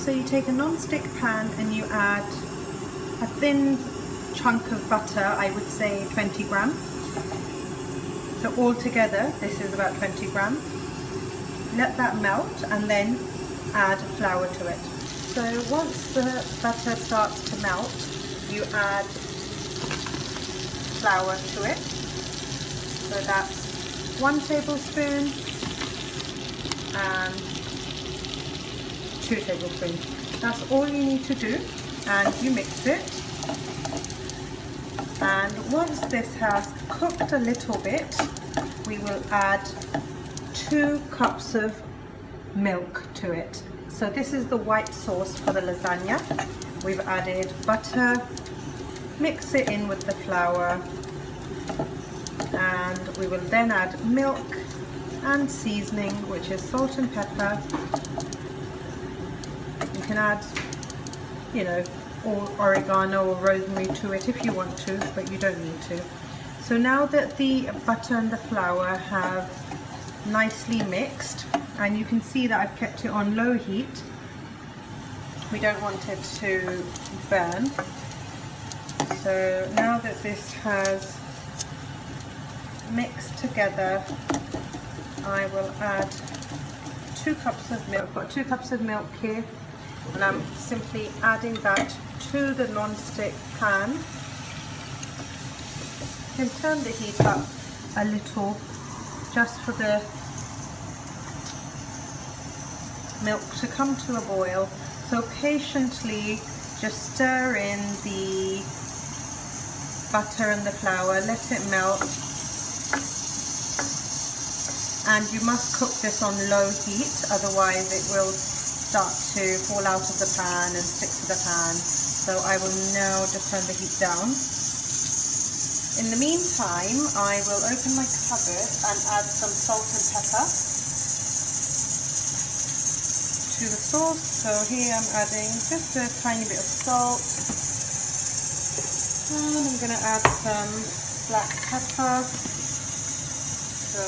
So you take a non-stick pan and you add a thin chunk of butter, I would say 20 grams. So altogether this is about 20 grams. Let that melt and then add flour to it. So once the butter starts to melt, you add flour to it. So that's 1 tablespoon and 2 tablespoons. That's all you need to do, and you mix it. And once this has cooked a little bit, we will add 2 cups of milk to it. So this is the white sauce for the lasagna. We've added butter, mix it in with the flour, and we will then add milk and seasoning, which is salt and pepper. You can add, you know, or oregano or rosemary to it if you want to, but you don't need to. So now that the butter and the flour have nicely mixed, and you can see that I've kept it on low heat, we don't want it to burn. So now that this has mixed together, I will add 2 cups of milk. I've got 2 cups of milk here, and I'm simply adding that to the non-stick pan. You can turn the heat up a little just for the milk to come to a boil. So patiently just stir in the butter and the flour, let it melt, and you must cook this on low heat, otherwise it will start to fall out of the pan and stick to the pan. So I will now just turn the heat down. In the meantime, I will open my cupboard and add some salt and pepper to the sauce. So here I'm adding just a tiny bit of salt, and I'm going to add some black pepper. So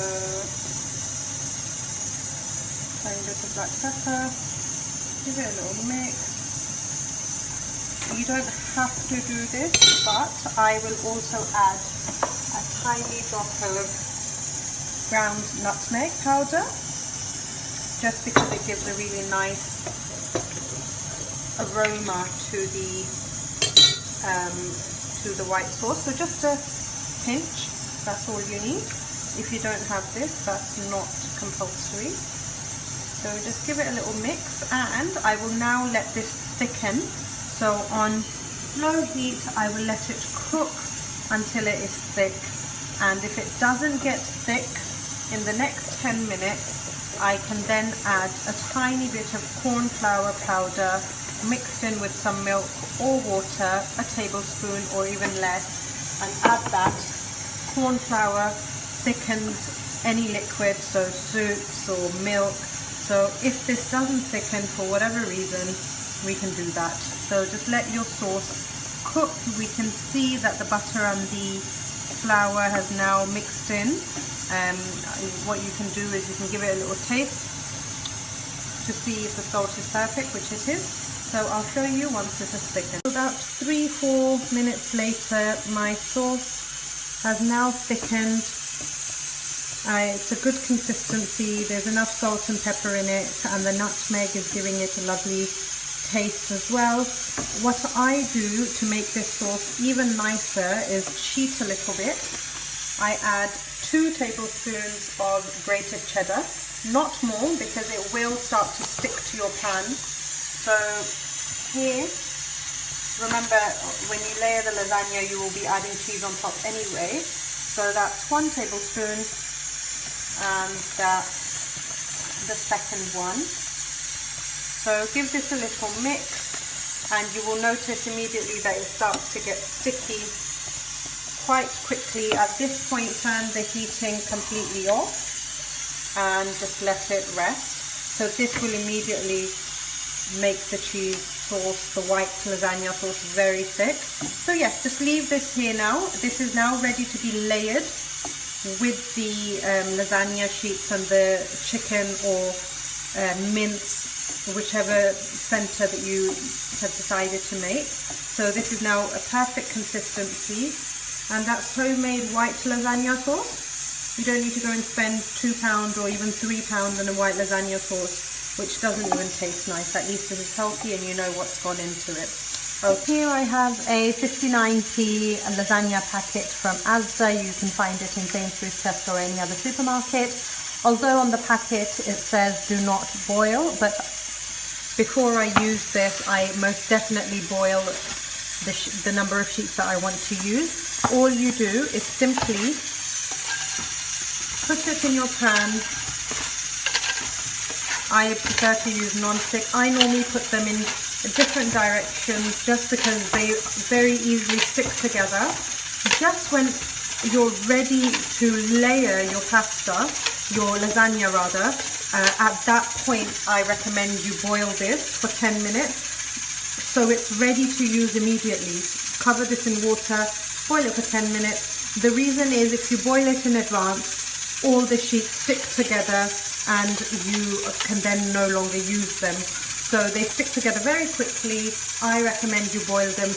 tiny bit of black pepper, give it a little mix. You don't have to do this, but I will also add a tiny drop of ground nutmeg powder, just because it gives a really nice aroma to the white sauce. So just a pinch, that's all you need. If you don't have this, that's not compulsory. So just give it a little mix, and I will now let this thicken. So on low heat, I will let it cook until it is thick. And if it doesn't get thick in the next 10 minutes, I can then add a tiny bit of corn flour powder mixed in with some milk or water, a tablespoon or even less, and add that. Corn flour thickens any liquid, so soups or milk. So if this doesn't thicken for whatever reason, we can do that. So just let your sauce cook. We can see that the butter and the flour has now mixed in. What you can do is you can give it a little taste to see if the salt is perfect, which it is. So I'll show you once this is thickened. About 3-4 minutes later, my sauce has now thickened. It's a good consistency. There's enough salt and pepper in it, and the nutmeg is giving it a lovely taste as well. What I do to make this sauce even nicer is cheat a little bit. I add 2 tablespoons of grated cheddar, not more, because it will start to stick to your pan. So here, remember, when you layer the lasagna, you will be adding cheese on top anyway. So that's 1 tablespoon, and that's the second one. So give this a little mix, and you will notice immediately that it starts to get sticky quite quickly. At this point, turn the heating completely off and just let it rest. So this will immediately make the cheese sauce, the white lasagna sauce, very thick. So yes, just leave this here now. This is now ready to be layered with the lasagna sheets and the chicken or mince, whichever center that you have decided to make. So this is now a perfect consistency, and that's homemade white lasagna sauce. You don't need to go and spend £2 or even £3 on a white lasagna sauce, which doesn't even taste nice. At least this is healthy and you know what's gone into it. Okay. Here I have a 59p lasagna packet from AJZ. You can find it in Sainsbury's, Tesco or any other supermarket. Although on the packet it says do not boil, but before I use this I most definitely boil the number of sheets that I want to use. All you do is simply put it in your pan. I prefer to use non-stick. I normally put them in different directions just because they very easily stick together. Just when you're ready to layer your pasta, your lasagna rather, at that point I recommend you boil this for 10 minutes so it's ready to use immediately. Cover this in water, boil it for 10 minutes. The reason is if you boil it in advance, all the sheets stick together and you can then no longer use them. So they stick together very quickly. I recommend you boil them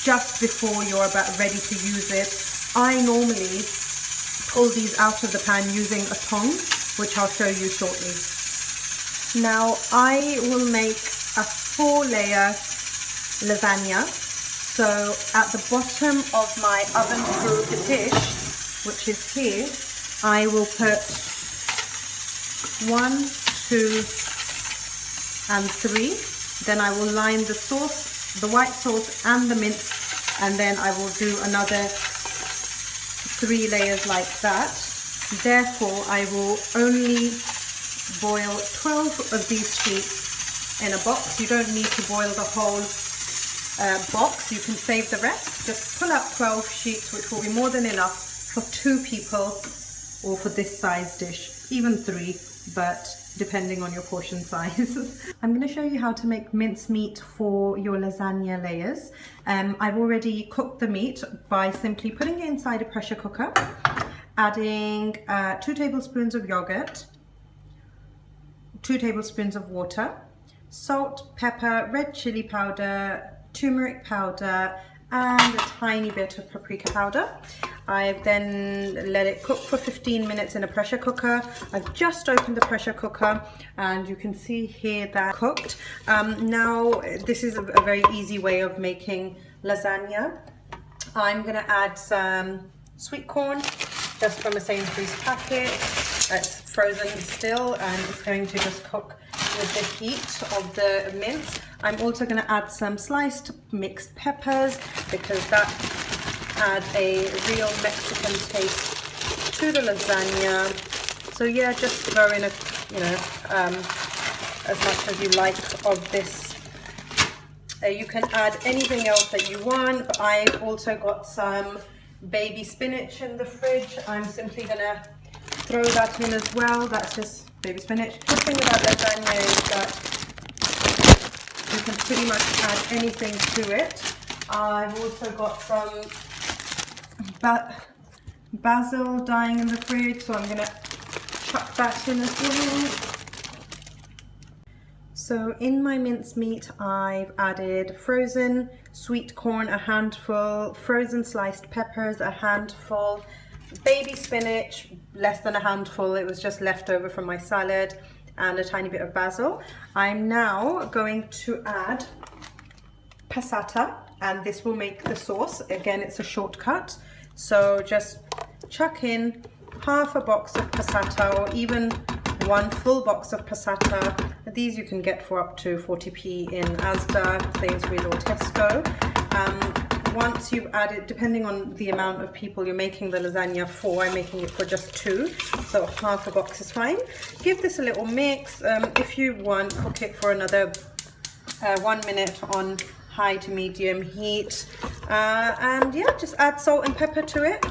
just before you're about ready to use it. I normally pull these out of the pan using a tongs, which I'll show you shortly. Now I will make a 4-layer lasagna. So at the bottom of my oven-proof dish, which is here, I will put 1, 2, and 3. Then I will line the sauce, the white sauce and the mince, and then I will do another 3 layers like that. Therefore I will only boil 12 of these sheets in a box. You don't need to boil the whole box. You can save the rest. Just pull out 12 sheets, which will be more than enough for 2 people or for this size dish, even 3, but depending on your portion size. I'm going to show you how to make mincemeat for your lasagna layers. I've already cooked the meat by simply putting it inside a pressure cooker, adding 2 tablespoons of yogurt, 2 tablespoons of water, salt, pepper, red chili powder, turmeric powder, and a tiny bit of paprika powder. I've then let it cook for 15 minutes in a pressure cooker. I've just opened the pressure cooker and you can see here that cooked. Now this is a very easy way of making lasagna. I'm going to add some sweet corn just from a Sainsbury's packet. It's frozen still and it's going to just cook with the heat of the mince. I'm also going to add some sliced mixed peppers because that adds a real Mexican taste to the lasagna. So yeah, just throw in a, as much as you like of this. You can add anything else that you want, but I've also got some baby spinach in the fridge. I'm simply going to throw that in as well. That's just baby spinach. The thing about lasagna is that you can pretty much add anything to it. I've also got some basil dying in the fridge, so I'm going to chuck that in as well. So in my mincemeat I've added frozen sweet corn, a handful, frozen sliced peppers, a handful, baby spinach, less than a handful, it was just left over from my salad, and a tiny bit of basil. I'm now going to add passata, and this will make the sauce. Again, it's a shortcut, so just chuck in half a box of passata or even 1 full box of passata. These you can get for up to 40p in AJZ, Sainsbury's or Tesco. Once you've added, depending on the amount of people you're making the lasagna for, I'm making it for just 2, so half a box is fine. Give this a little mix. If you want, cook it for another 1 minute on high to medium heat, and yeah, just add salt and pepper to it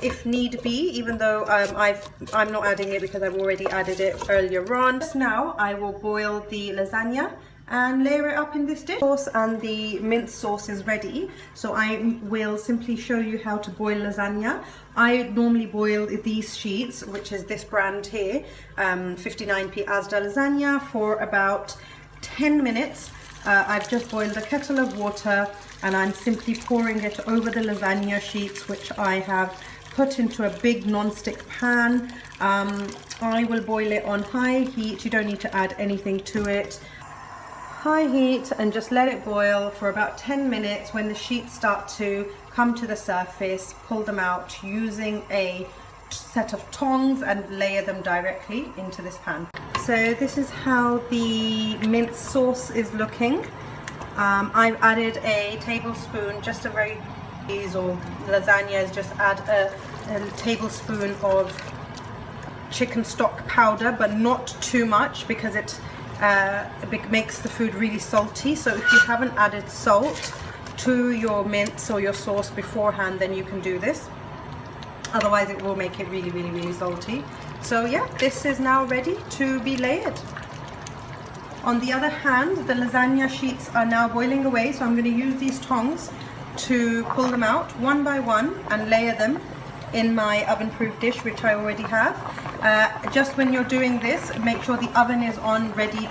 if need be, even though I'm not adding it because I've already added it earlier on. Just now I will boil the lasagna, and layer it up in this dish. Sauce and the mince sauce is ready, so I will simply show you how to boil lasagna. I normally boil these sheets, which is this brand here, 59p AJZ lasagna, for about 10 minutes. I've just boiled a kettle of water and I'm simply pouring it over the lasagna sheets, which I have put into a big non-stick pan. I will boil it on high heat. You don't need to add anything to it. High heat, and just let it boil for about 10 minutes. When the sheets start to come to the surface, pull them out using a set of tongs and layer them directly into this pan. So this is how the mince sauce is looking. I've added a tablespoon, just a very or lasagna is just add a tablespoon of chicken stock powder, but not too much because it makes the food really salty. So if you haven't added salt to your mince or your sauce beforehand, then you can do this. Otherwise it will make it really salty. So yeah, this is now ready to be layered. On the other hand, the lasagna sheets are now boiling away, so I'm going to use these tongs to pull them out one by one and layer them in my oven-proof dish, which I already have. Just when you're doing this, make sure the oven is on, ready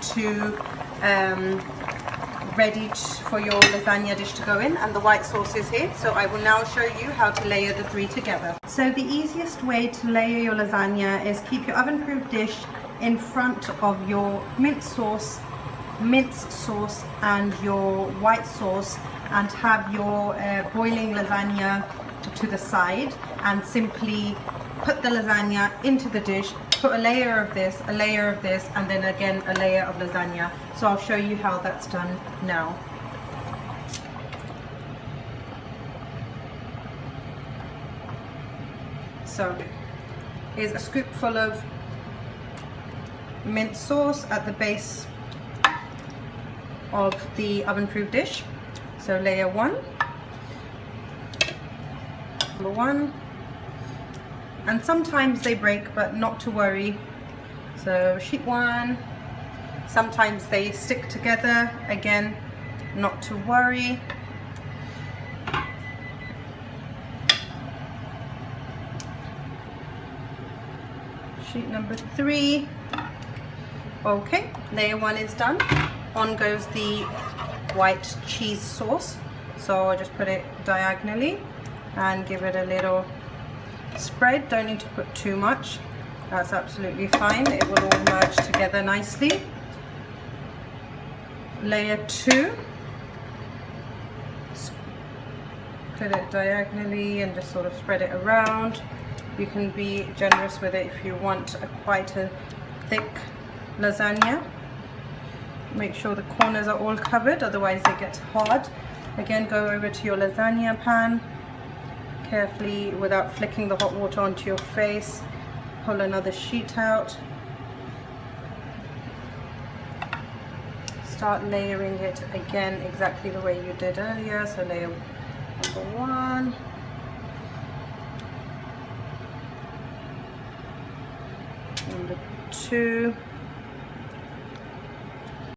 for your lasagna dish to go in, and the white sauce is here. So I will now show you how to layer the three together. So the easiest way to layer your lasagna is keep your oven-proof dish in front of your mince sauce and your white sauce, and have your boiling lasagna to the side, and simply put the lasagna into the dish, put a layer of this, and then again a layer of lasagna. So I'll show you how that's done now. So here's a scoopful of mince sauce at the base of the oven-proof dish. So layer one, number one, and sometimes they break, but not to worry. So sheet one, sometimes they stick together, again, not to worry. Sheet number three. Okay, layer one is done. On goes the white cheese sauce. So I just put it diagonally and give it a little spread. Don't need to put too much. That's absolutely fine. It will all merge together nicely. Layer two. Put it diagonally and just sort of spread it around. You can be generous with it if you want quite a thick lasagna. Make sure the corners are all covered, otherwise they get hard. Again, go over to your lasagna pan carefully without flicking the hot water onto your face. Pull another sheet out. Start layering it again exactly the way you did earlier. So layer number one. Number two.